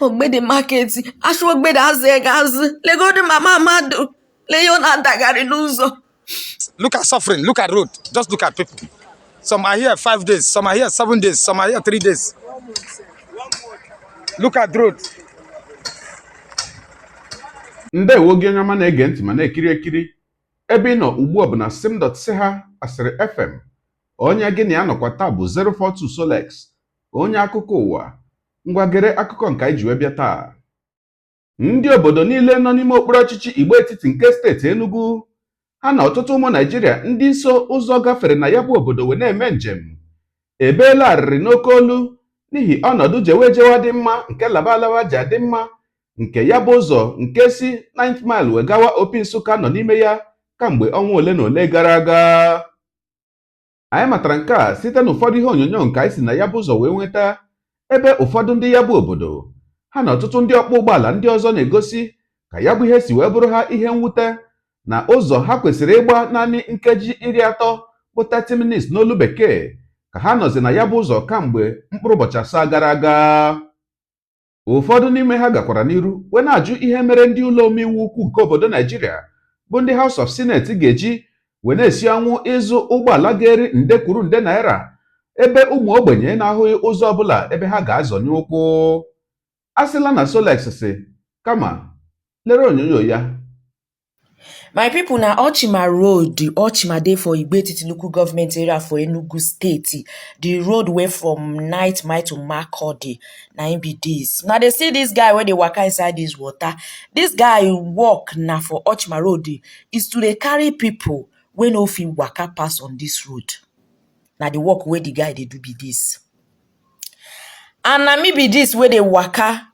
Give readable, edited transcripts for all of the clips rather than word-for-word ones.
Ogbede market, Ashwo Ogbede Azegaz, Lego de Mama Madu, Leona Dagari Luzo. Look at suffering. Look at road. Just look at people. Some are here 5 days. Some are here 7 days. Some are here 3 days. Look at road. Ndewo gị onye ọma na-ege ntị ma na-ekiri ekiri ebe ị nọ ugbu a bụ na sim.si ha asịrị FM. Onye gị na ya nọkwa taa bụ 042 Solex, onye akụkọ ụwa. Ngwagere akụkọ nke anyị ji wee bịa taa. Ndị obodo niile nọ n'ime okpuru ọchịchị Igbo etiti nke steeti Enugu ha na ọtụtụ ụmụ Naịjirịa ndị so ụzọ gafere na ya bụ obodo wee na-eme njem ebeela arịrị n'oke olu n'ihi ọnọdụ jewejewa dị mma nke labalaba ji adị mma nke ya bụ ụzọ nke si 9th mile wee gawa Opi Nsụka nọ n'ime ya kamgbe ọnwa ole na ole gara aga. Anyị matara nke a site n'ụfọdụ ihe onyonyo nke anyị si na ya bụ ụzọ wee nweta, ebe ụfọdụ ndị ya bụ obodo ha na ọtụtụ ndị ọkpọ ụgbọala ndị ọzọ na-egosi ka ya bụ ihe si wee bụrụ ha ihe mwute na ụzọ ha kwesịrị ịgba naanị nkeji 30 bụ 30 minutes n'olu bekee ka ha nọzi na ya bụ ụzọ kamgbe mkpụrụ ụbọchị 7 gara aga. Ụfọdụ n'ime ha gakwara n'iru wee na-ajụ ihe mere ndị ụlọ omeiwu ukwu nke obodo Naijiria bụ ndị House of Senate ga-eji wee na-esi ọnwụ ịzụ ụgbọala ga-eri nde kwuru nde naira ebe ụmụ ogbenye na-ahụghị ụzọ ọbụla ebe ha ga-azọnye ụkwụ. A sịla na Solex si kama lere onyonyo ya. My people na Ochima Road, Ochima dey for Igbetiti local government area for Enugu State. The road way from 9th mile to Makurdi, na im be this. Now they see this guy where they waka inside this water. This guy walk na for Ochima Road is to dey carry people wey no fit waka pass on this road. Na the work where the guy dey do be this. And na me be this where they waka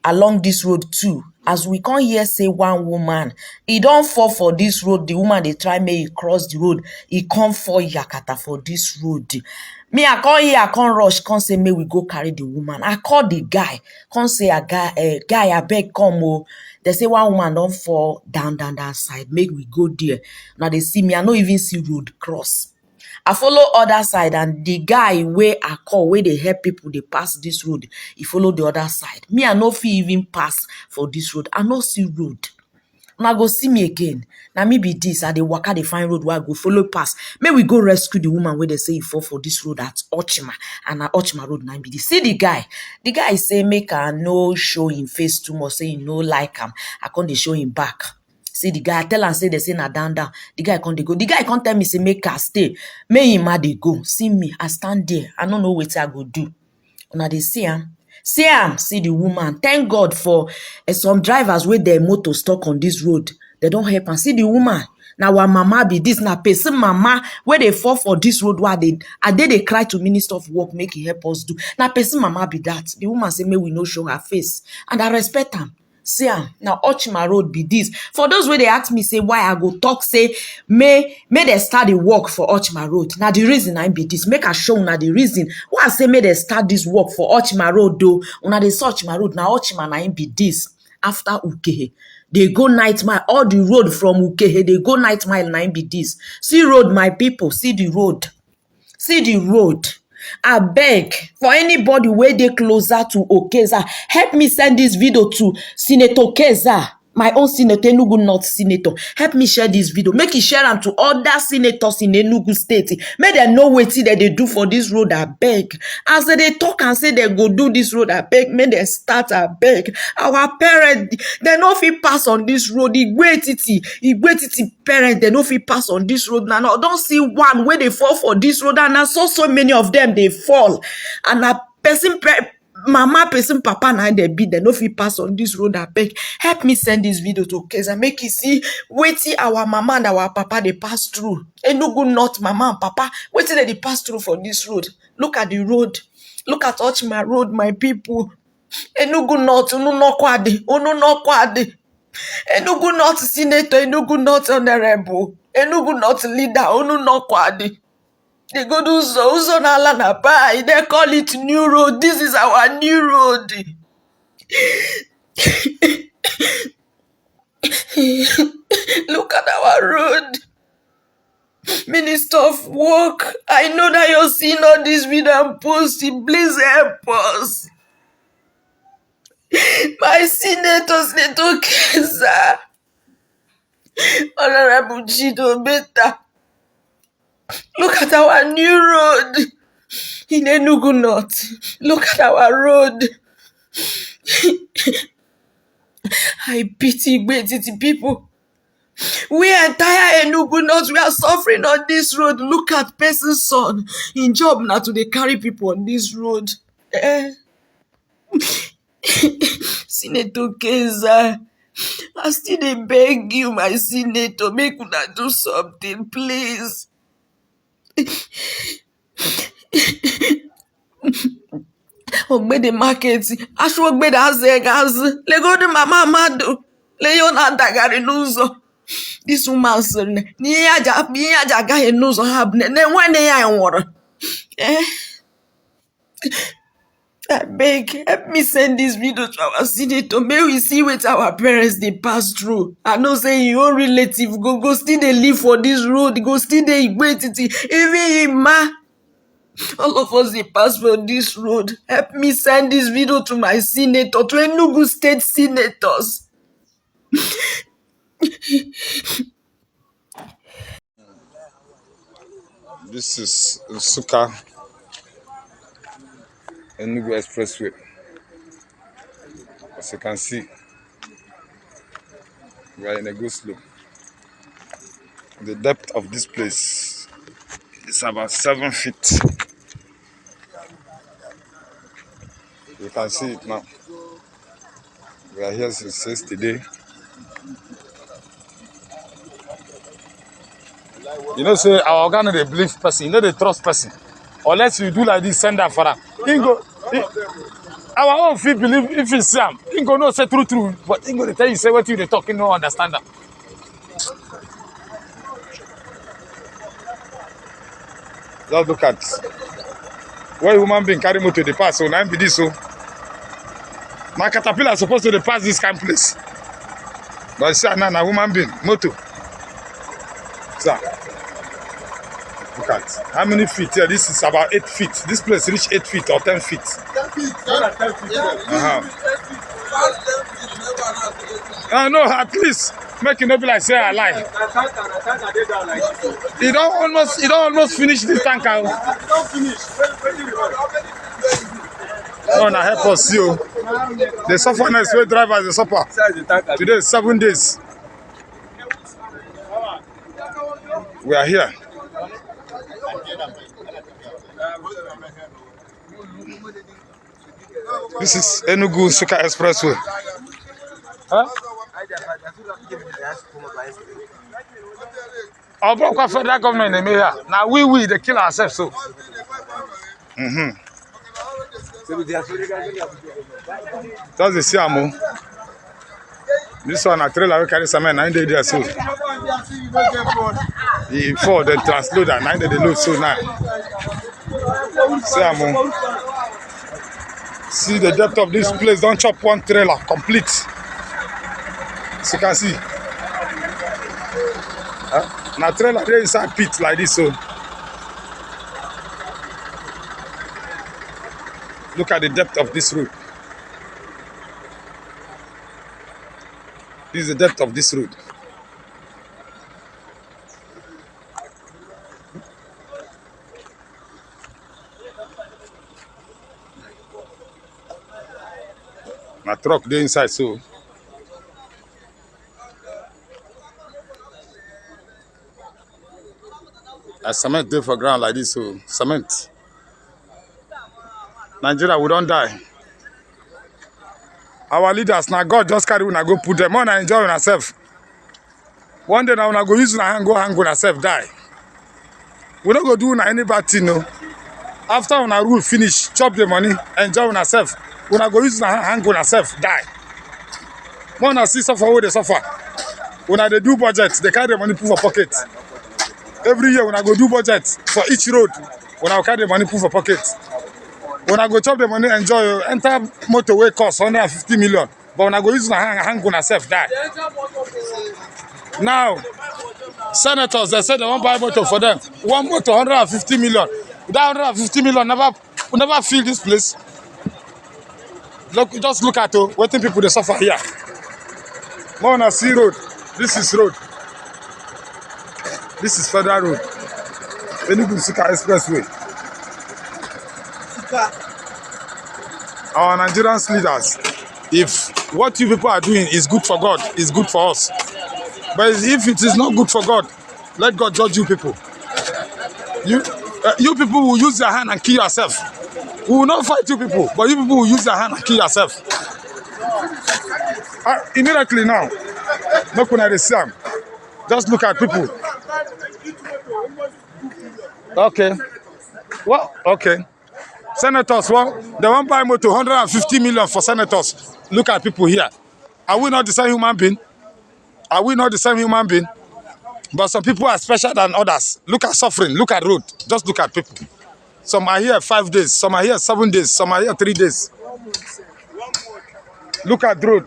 along this road too. As we can't hear say one woman, he don't fall for this road. The woman they try make he cross the road. He can't fall yakata for this road. Me, I can't hear, I can't rush, can't say, may we go carry the woman. I call the guy, can't say a guy, I beg come. Oh. They say one woman don't fall down that side. Make we go there. Now they see me, I don't even see road cross. I follow other side and the guy where I call, where they help people, they pass this road. He follow the other side. Me, I no fit even pass for this road. I no see road. Now go see me again. Now me be this, I dey waka, they find road where I go follow pass. May we go rescue the woman where they say he fall for this road at Ochima. And na Ochima road now be this. See the guy. The guy say make I no show him face too much, say he no like him. I can't dey show him back. See the guy, I tell am say they say na down. The guy can't dey go. The guy can't tell me say make I stay. May him dey go. See me, I stand there. I don't know what I go do. Now they see him. See him, see the woman. Thank God for some drivers with their motor stuck on this road. They don't help and see the woman. Now our mama be this. Now person mama where they fall for this road where they cry to Minister of Work make he help us do. Now person mama be that. The woman say may we no show her face. And I respect am. See now Ochima Road be this. For those where they ask me say why I go talk say may they start the work for Ochima Road. Now the reason I be this. Make I show now the reason why I say may they start this work for Ochima Road though. Una they search Ochima Road. Now Ochima na be this. After Ukehe. They go 9th mile. All the road from Ukehe, they go 9th mile na be this. See road, my people. See the road. See the road. I beg for anybody where they closer to Okeza, help me send this video to Senator Okeza, my own senator, Enugu North senator. Help me share this video. Make it share them to other senators in Enugu State. Make them know what that they do for this road. I beg. As they talk and say they go do this road, I beg. Make them start. I beg. Our parents, they no fit pass on this road. Igwetiti parents, they no fit pass on this road. Now, don't see one where they fall for this road. And I saw so many of them they fall. And a person. Mama, person, papa, now they be, they no fit pass on this road. I beg, help me send this video to Keza. Make you see, waiting our mama and our papa, they pass through. Enugu North, mama and papa, waiting they pass through for this road. Look at the road. Look at Ochima Road, my people. Enugu North, Ununokwade. Enugu North senator, Enugu North honorable, Enugu North leader, Ununokwade. They go do so na ala na buy. They call it new road. This is our new road. Look at our road. Minister of Work, I know that you're seeing all this video and posting. Please help us. My Senator Keza, Honorable Chido Beta, look at our new road in Enugu North. Look at our road. I pity Igbo people. We entire Enugu North, we are suffering on this road. Look at person's son. In job now to they carry people on this road. Senator Keza, I still dey beg you, my senator, make una do something, please. Ogbede market, Ashu Ogbede Azegaz, Legodu Mama Madu, Leona Dagari n'ụzọ. This woman sịrị na ihe aja agaghị n'ụzọ ha bụ na nwanne ya nwụrụ. I beg, help me send this video to our senator. May we see what our parents they pass through. I know say your own relative go still they live for this road, go still they wait it. Even ma, all of us they pass for this road. Help me send this video to my senator, to Enugu state senators. This is Nsukka Enugu Expressway. As you can see, we are in a go slope. The depth of this place is about 7 feet. You can see it now. We are here since yesterday. You know, say our organ they believe person, you know they trust person. Unless you do like this, send that for her. Our own feel believe if it's Sam. He go no say true, but he go to tell you say what you they talking no understand that. Just look at where human being carry motor to the pass. So now be this so. My caterpillar supposed to pass this kind of place. But see now a woman being motor. Sir. Look at how many feet here? This is about 8 feet. This place reach 8 feet or 10 feet. 10 feet. No, at least make it not be like say I lie. He don't almost finish this tanker. Don't finish. No, now help us see you. The sufferness way drivers the suffer. Today is 7 days. We are here. This is Enugu Nsukka Expressway. Huh? Our federal government in here. Now we they kill ourselves so. That's the Siamo. This one a trailer we carry some 9 days there so. The for the transloader 9 days they load so now. Siamo. See the depth of this place. Don't chop one trailer complete. So you can see. Now trailer there inside pit like this so. Look at the depth of this road. This is the depth of this road. My truck there inside so. A cement there for ground like this so. Cement. Nigeria, we don't die. Our leaders now God just carry when I go put them on and enjoy ourselves. One day now when I go use and go hang on ourselves die. We don't go do any bad thing no. After when I rule finish, chop the money, enjoy ourselves. When I go use and hang on ourselves die. When I see suffer where they suffer. When I do budget, they carry the money put for pocket. Every year when I go do budget for each road, when I carry the money put for pocket. When I go chop the money, enjoy, enter motorway cost 150 million. But when I go use and hang on myself, die. Now, senators, they said they won't buy motor for them. One motor, 150 million. That 150 million never fill this place. Look, just look at what people they suffer here. More on a sea road. This is road. This is Federal Road. Enugu Sika Expressway. Our Nigerian leaders, if what you people are doing is good for God, is good for us. But if it is not good for God, let God judge you people. You people will use your hand and kill yourself. We will not fight you people, but you people will use your hand and kill yourself. Immediately now, look when I see them. Just look at people. Okay. Well, okay. Senators, well, they want buy motor 150 million for senators. Look at people here. Are we not the same human being? Are we not the same human being? But some people are special than others. Look at suffering. Look at road. Just look at people. Some are here 5 days. Some are here 7 days. Some are here 3 days. Look at road.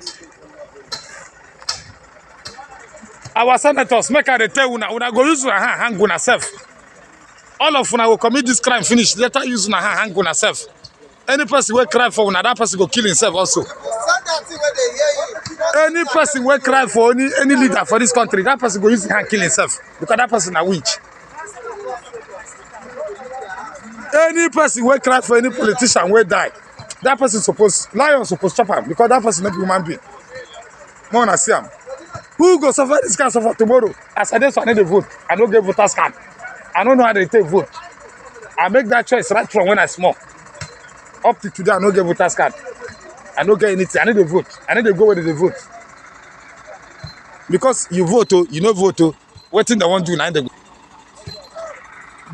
Our senators make a tell una go use una hand hang una self. All of una will commit this crime finish. Later use una hand hang una self. Any person will cry for una, that person go kill himself also. Any person will cry for any leader for this country, that person go use his hand kill himself because that person a witch. Any person will cry for any politician will die. That person lion supposed chop him because that person not human being. More na see him. Who go suffer this kind of suffer tomorrow? As I just need to vote, I don't get voters card. I don't know how they take vote. I make that choice right from when I small. Up to today, I don't get voters card. I don't get anything. I need to vote. I need to go where they vote. Because you vote, you know vote, what thing they want to do now? Do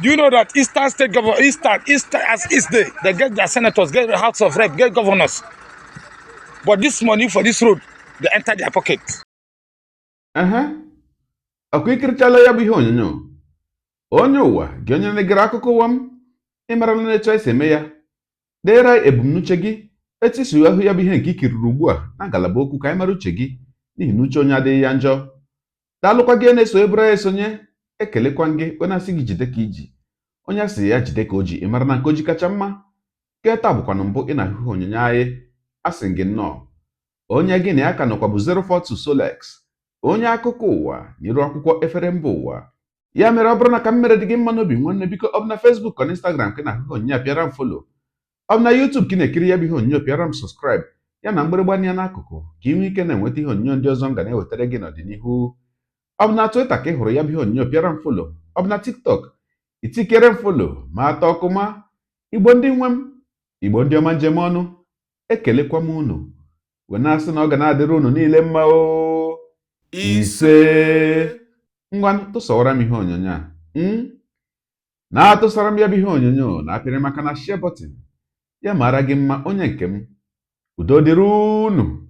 you know that Eastern State government, Eastern as East Day, they get their senators, get the House of Rep, get governors. But this money for this road, they enter their pocket. Ọkwa ikirichala ya bụ ihe onyonyo. Onye ụwa gị onye na-egere akụkọ ụwa m ịmarala na-etu esi eme ya deere ebumnuche gị etu ahụ ya bụ ihe nke ikiriri ugbu a na ngalaba okwu ka anyị mara uche gị n'ihi na uche onye adịghị ya njọ. Daalụkwa gị na-eso ebere ya esonye ekelekwa gị onye asị gị jide ka iji onye asị ya jide ka o ji ịmara na nke o ji kacha mma. Nke taa bụkwanụ mbụ ị na-ahụ onyonyo anyị asị gị nnọọ. Onye gị na ya ka nọkwa bụ 042 Solex, onye akụkọ ụwa n'iru akwụkwọ efere mba ụwa. Ya mere ọ bụrụ na ka m mere dị gị mma n'obi nwanne, biko ọ bụ na Facebook ọ na Instagram ka na-ahụ onyonyo pịara m folo, ọ bụ na YouTube ka ị na-ekiri ya bụ ihe onyonyo pịara m sọskraịb ya na mgbịrịgba ya n'akụkụ ka ị nwee ike na-enweta ihe onyonyo ndị ọzọ m ga na-ewetara gị n'ọdịnihu. Ọ bụ na Twitter ka ị hụrụ ya bụ ihe onyonyo pịara m folo, ọ bụ na TikTok itikere m folo ma atọ ọkụma. Igbo ndị nwe m, Igbo ndị ọma njem ọnụ, ekelekwa m unu wee na-asị na ọ ga na-adịrị unu niile mma o ise. Ngwa tụsawara m ihe onyonyo a na-atụsara m ya bụ ihe onyonyo na-apịrị maka na share button ya mara gị mma onye nke m. Udo dịrị unu.